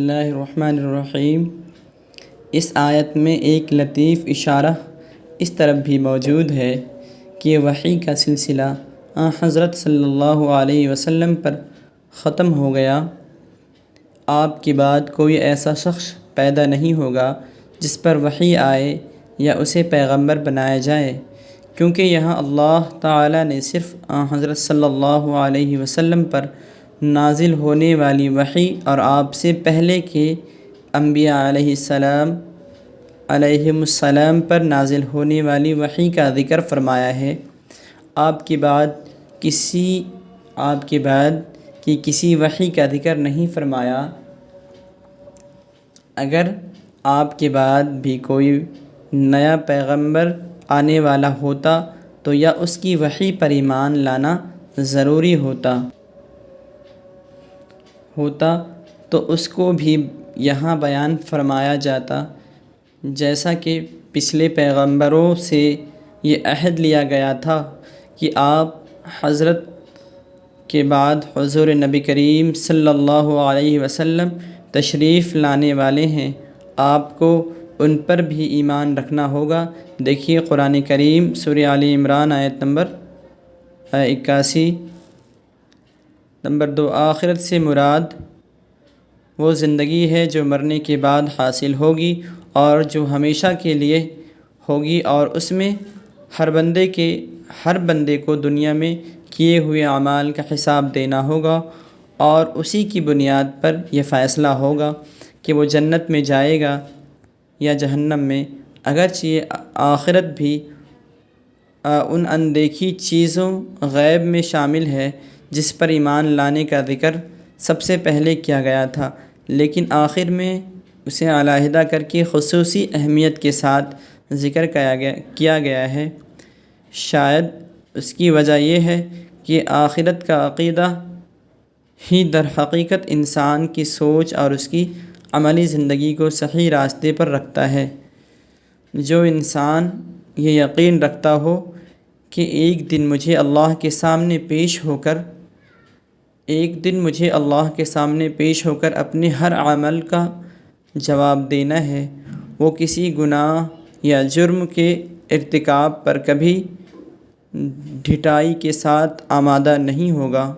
اللہ الرحمن الرحیم۔ اس آیت میں ایک لطیف اشارہ اس طرف بھی موجود ہے کہ وحی کا سلسلہ حضرت صلی اللہ علیہ وسلم پر ختم ہو گیا۔ آپ کے بعد کوئی ایسا شخص پیدا نہیں ہوگا جس پر وحی آئے یا اسے پیغمبر بنایا جائے، کیونکہ یہاں اللہ تعالیٰ نے صرف حضرت صلی اللہ علیہ وسلم پر نازل ہونے والی وحی اور آپ سے پہلے کے انبیاء علیہم السلام پر نازل ہونے والی وحی کا ذکر فرمایا ہے۔ آپ کے بعد کی کسی وحی کا ذکر نہیں فرمایا۔ اگر آپ کے بعد بھی کوئی نیا پیغمبر آنے والا ہوتا تو یا اس کی وحی پر ایمان لانا ضروری ہوتا تو اس کو بھی یہاں بیان فرمایا جاتا، جیسا کہ پچھلے پیغمبروں سے یہ عہد لیا گیا تھا کہ آپ حضرت کے بعد حضور نبی کریم صلی اللہ علیہ وسلم تشریف لانے والے ہیں، آپ کو ان پر بھی ایمان رکھنا ہوگا۔ دیکھیے قرآن کریم سورہ آل عمران آیت نمبر 81 نمبر 2۔ آخرت سے مراد وہ زندگی ہے جو مرنے کے بعد حاصل ہوگی اور جو ہمیشہ کے لیے ہوگی، اور اس میں ہر بندے کو دنیا میں کیے ہوئے اعمال کا حساب دینا ہوگا، اور اسی کی بنیاد پر یہ فیصلہ ہوگا کہ وہ جنت میں جائے گا یا جہنم میں۔ اگرچہ آخرت بھی ان اندیکھی چیزوں غیب میں شامل ہے جس پر ایمان لانے کا ذکر سب سے پہلے کیا گیا تھا، لیکن آخر میں اسے علیحدہ کر کے خصوصی اہمیت کے ساتھ ذکر کیا گیا ہے۔ شاید اس کی وجہ یہ ہے کہ آخرت کا عقیدہ ہی در حقیقت انسان کی سوچ اور اس کی عملی زندگی کو صحیح راستے پر رکھتا ہے۔ جو انسان یہ یقین رکھتا ہو کہ ایک دن مجھے اللہ کے سامنے پیش ہو کر اپنے ہر عمل کا جواب دینا ہے، وہ کسی گناہ یا جرم کے ارتکاب پر کبھی ڈھٹائی کے ساتھ آمادہ نہیں ہوگا۔